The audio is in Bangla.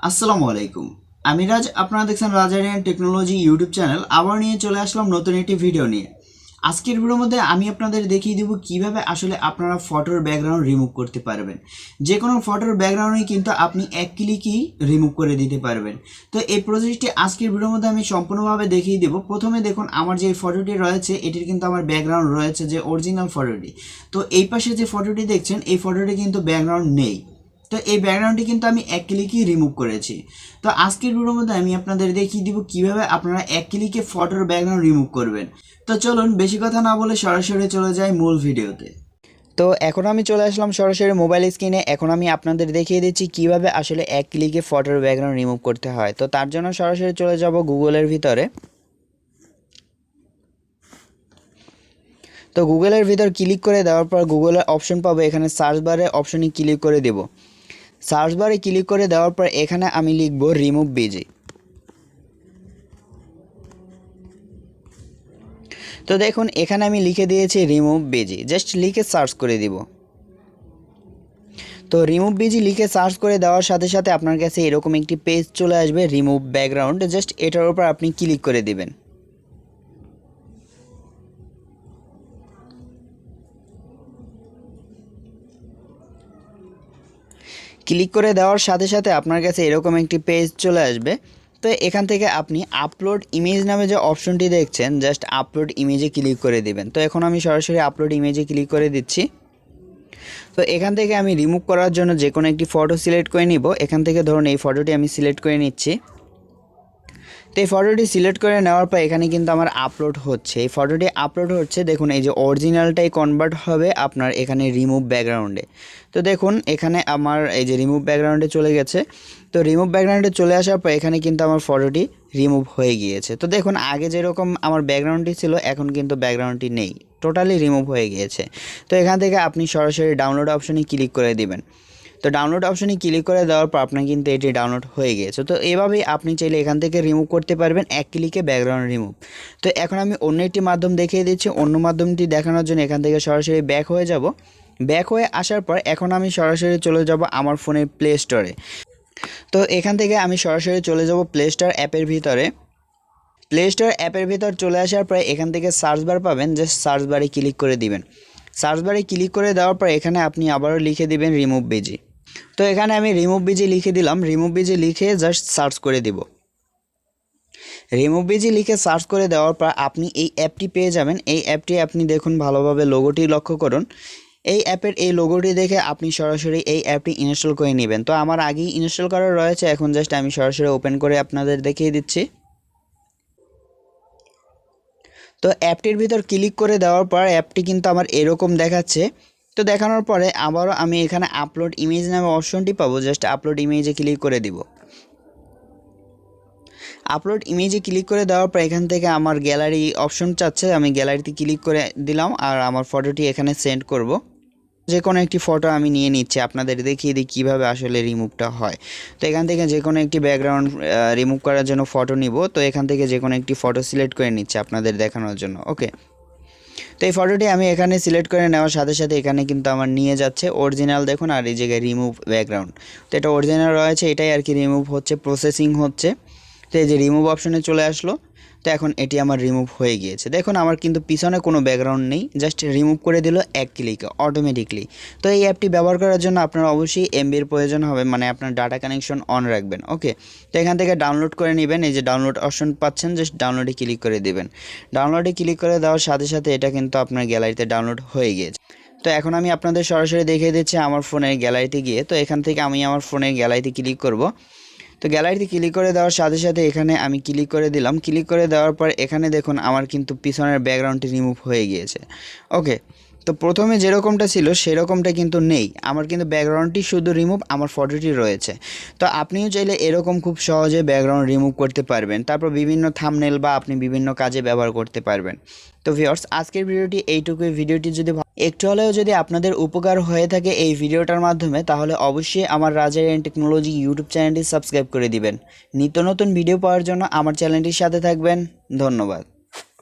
আসসালামু আলাইকুম। আমি রাজ, আপনারা দেখছেন রাজ আরিয়ান টেকনোলজি ইউটিউব চ্যানেল। আবার নিয়ে চলে আসলাম নতুন একটি ভিডিও নিয়ে। আজকের ভিডিওর মধ্যে আমি আপনাদের দেখিয়ে দেবো কিভাবে আসলে আপনারা ফটোর ব্যাকগ্রাউন্ড রিমুভ করতে পারবেন। যে কোনো ফটোর ব্যাকগ্রাউন্ডই কিন্তু আপনি এক ক্লিকই রিমুভ করে দিতে পারবেন। তো এই প্রসেসটি আজকের ভিডিওর মধ্যে আমি সম্পূর্ণভাবে দেখিয়ে দেবো। প্রথমে দেখুন, আমার যে ফটোটি রয়েছে এটির কিন্তু আমার ব্যাকগ্রাউন্ড রয়েছে যে অরিজিনাল ফটোটি। তো এই পাশে যে ফটোটি দেখছেন এই ফটোটি কিন্তু ব্যাকগ্রাউন্ড নেই। তো এই ব্যাকগ্রাউন্ডটি কিন্তু আমি এক ক্লিকই রিমুভ করেছি। তো আজকের ভিডিওর মধ্যে আমি আপনাদের দেখিয়ে দিব কিভাবে আপনারা এক ক্লিকে ফটোর ব্যাকগ্রাউন্ড রিমুভ করবেন। তো চলুন বেশি কথা না বলে সরাসরি চলে যাই মূল ভিডিওতে। তো এখন আমি চলে আসলাম সরাসরি মোবাইল স্ক্রিনে। এখন আমি আপনাদের দেখিয়ে দিচ্ছি কিভাবে আসলে এক ক্লিকে ফটোর ব্যাকগ্রাউন্ড রিমুভ করতে হয়। তো তার জন্য সরাসরি চলে যাব গুগলের ভিতরে। তো গুগলের ভিতর ক্লিক করে দেওয়ার পর গুগলের অপশন পাবো, এখানে সার্চ বারে অপশনে ক্লিক করে দেব। সার্চ বারে ক্লিক করে দেওয়ার পর এখানে আমি লিখব রিমুভ বিজি। তো দেখুন এখানে আমি লিখে দিয়েছি রিমুভ বিজি, জাস্ট লিখে সার্চ করে দিব। তো রিমুভ বিজি লিখে সার্চ করে দেওয়ার সাথে সাথে আপনার কাছে এরকম একটি পেজ চলে আসবে, রিমুভ ব্যাকগ্রাউন্ড। জাস্ট এটার উপর আপনি ক্লিক করে দিবেন। ক্লিক করে দেওয়ার সাথে সাথে আপনার কাছে এরকম একটি পেজ চলে আসবে। তো এখান থেকে আপনি আপলোড ইমেজ নামে যে অপশনটি দেখছেন, জাস্ট আপলোড ইমেজে ক্লিক করে দিবেন। তো এখন আমি সরাসরি আপলোড ইমেজে ক্লিক করে দিচ্ছি। তো এখান থেকে আমি রিমুভ করার জন্য যে কোনো একটি ফটো সিলেক্ট করে নিব। এখান থেকে ধরুন এই ফটোটি আমি সিলেক্ট করে নিচ্ছি। তো এই ফটোটি সিলেক্ট করে নেওয়ার পর এখানে কিন্তু আমার আপলোড হচ্ছে, এই ফটোটি আপলোড হচ্ছে। দেখুন এই যে অরিজিনালটাই কনভার্ট হবে আপনার এখানে রিমুভ ব্যাকগ্রাউন্ডে। তো দেখুন এখানে আমার এই যে রিমুভ ব্যাকগ্রাউন্ডে চলে গেছে। তো রিমুভ ব্যাকগ্রাউন্ডে চলে আসার পর এখানে কিন্তু আমার ফটোটি রিমুভ হয়ে গিয়েছে। তো দেখুন আগে যেরকম আমার ব্যাকগ্রাউন্ডটি ছিল এখন কিন্তু ব্যাকগ্রাউন্ডটি নেই, টোটালি রিমুভ হয়ে গিয়েছে। তো এখান থেকে আপনি সরাসরি ডাউনলোড অপশনে ক্লিক করে দিবেন। তো ডাউনলোড অপশনে ক্লিক করে দেওয়ার পর আপনার কিন্তু এটি ডাউনলোড হয়ে গিয়েছে। তো এভাবেই আপনি চাইলে এখান থেকে রিমুভ করতে পারবেন এক ক্লিকে ব্যাকগ্রাউন্ড রিমুভ। তো এখন আমি অন্য একটি মাধ্যম দেখিয়ে দিচ্ছি। অন্য মাধ্যমটি দেখানোর জন্য এখান থেকে সরাসরি ব্যাক হয়ে যাব। ব্যাক হয়ে আসার পর এখন আমি সরাসরি চলে যাব আমার ফোনের প্লে স্টোরে। তো এখান থেকে আমি সরাসরি চলে যাব প্লে স্টোর অ্যাপের ভিতরে। প্লে স্টোর অ্যাপের ভিতর চলে আসার পর এখান থেকে সার্চ বার পাবেন, জাস্ট সার্চ বারে ক্লিক করে দিবেন। সার্চ বারে ক্লিক করে দেওয়ার পর এখানে আপনি আবারও লিখে দিবেন রিমুভ বিজি। তো এখানে আমি রিমুভ বিজি লিখে দিলাম। রিমুভ বিজি লিখে জাস্ট সার্চ করে দিব। রিমুভ বিজি লিখে সার্চ করে দেওয়ার পর আপনি এই অ্যাপটি পেয়ে যাবেন। এই অ্যাপটি আপনি দেখুন ভালোভাবে, লোগোটি লক্ষ্য করুন। এই অ্যাপের এই লোগোটি দেখে আপনি সরাসরি এই অ্যাপটি ইনস্টল করে নেবেন। তো আমার আগেই ইনস্টল করা রয়েছে, এখন জাস্ট আমি সরাসরি ওপেন করে আপনাদের দেখিয়ে দিচ্ছি। তো অ্যাপটির ভিতর ক্লিক করে দেওয়ার পর অ্যাপটি কিন্তু আমার এরকম দেখাচ্ছে। তো দেখানোর পরে আবারও আমি এখানে আপলোড ইমেজ নামে অপশনটি পাবো, জাস্ট আপলোড ইমেজে ক্লিক করে দিব। আপলোড ইমেজে ক্লিক করে দেওয়ার পর এখান থেকে আমার গ্যালারি অপশন চাচ্ছে, আমি গ্যালারিতে ক্লিক করে দিলাম আর আমার ফটোটি এখানে সেন্ড করব। যে কোনো একটি ফটো আমি নিয়ে নিচ্ছি, আপনাদের দেখিয়ে দিই কীভাবে আসলে রিমুভটা হয়। তো এখান থেকে যে কোনো একটি ব্যাকগ্রাউন্ড রিমুভ করার জন্য ফটো নিব। তো এখান থেকে যে কোনো একটি ফটো সিলেক্ট করে নিচ্ছি আপনাদের দেখানোর জন্য। ওকে, তো এই ফটোটি আমি এখানে সিলেক্ট করে নেওয়ার সাথে সাথে এখানে কিন্তু আমার নিয়ে যাচ্ছে অরিজিনাল, দেখুন। আর এই জায়গায় রিমুভ ব্যাকগ্রাউন্ড, তো এটা অরিজিনাল রয়েছে, এটাই আর কি রিমুভ হচ্ছে, প্রসেসিং হচ্ছে। তো এই যে রিমুভ অপশনে চলে আসলো। তো এখন এটি আমার রিমুভ হয়ে গিয়েছে। দেখুন আমার কিন্তু পিছনে কোনো ব্যাকগ্রাউন্ড নেই, জাস্ট রিমুভ করে দিল এক ক্লিকে অটোমেটিকলি। তো এই অ্যাপটি ব্যবহার করার জন্য আপনারা অবশ্যই এমবির প্রয়োজন হবে, মানে আপনার ডাটা কানেকশন অন রাখবেন। ওকে, তো এখান থেকে ডাউনলোড করে নেবেন। এই যে ডাউনলোড অপশন পাচ্ছেন, জাস্ট ডাউনলোডে ক্লিক করে দেবেন। ডাউনলোডে ক্লিক করে দেওয়ার সাথে সাথে এটা কিন্তু আপনার গ্যালারিতে ডাউনলোড হয়ে গিয়েছে। তো এখন আমি আপনাদের সরাসরি দেখিয়ে দিচ্ছি আমার ফোনের গ্যালারিতে গিয়ে। তো এখান থেকে আমি আমার ফোনের গ্যালারিতে ক্লিক করব। তো গ্যালারিতে ক্লিক করে দেওয়ার সাথে সাথে এখানে আমি ক্লিক করে দিলাম। ক্লিক করে দেওয়ার পর এখানে দেখুন আমার কিন্তু পিছনের ব্যাকগ্রাউন্ডটি রিমুভ হয়ে গিয়েছে। ওকে, তো প্রথমে যেরকমটা ছিল সেরকমটা কিন্তু নেই, আমার কিন্তু ব্যাকগ্রাউন্ডটি শুধু রিমুভ, আমার ফটোটি রয়েছে। তো আপনিও চাইলে এরকম খুব সহজে ব্যাকগ্রাউন্ড রিমুভ করতে পারবেন, তারপর বিভিন্ন থাম্বনেল বা আপনি বিভিন্ন কাজে ব্যবহার করতে পারবেন। তো ভিউয়ার্স, আজকের ভিডিওটি এইটুকুই। ভিডিওটি যদি একটু হলেও যদি আপনাদের উপকার হয়ে থাকে এই ভিডিওটার মাধ্যমে, তাহলে অবশ্যই আমার রাজ আরিয়ান টেকনোলজি ইউটিউব চ্যানেলটি সাবস্ক্রাইব করে দিবেন। নিত্য নতুন ভিডিও পাওয়ার জন্য আমার চ্যানেলটির সাথে থাকবেন। ধন্যবাদ।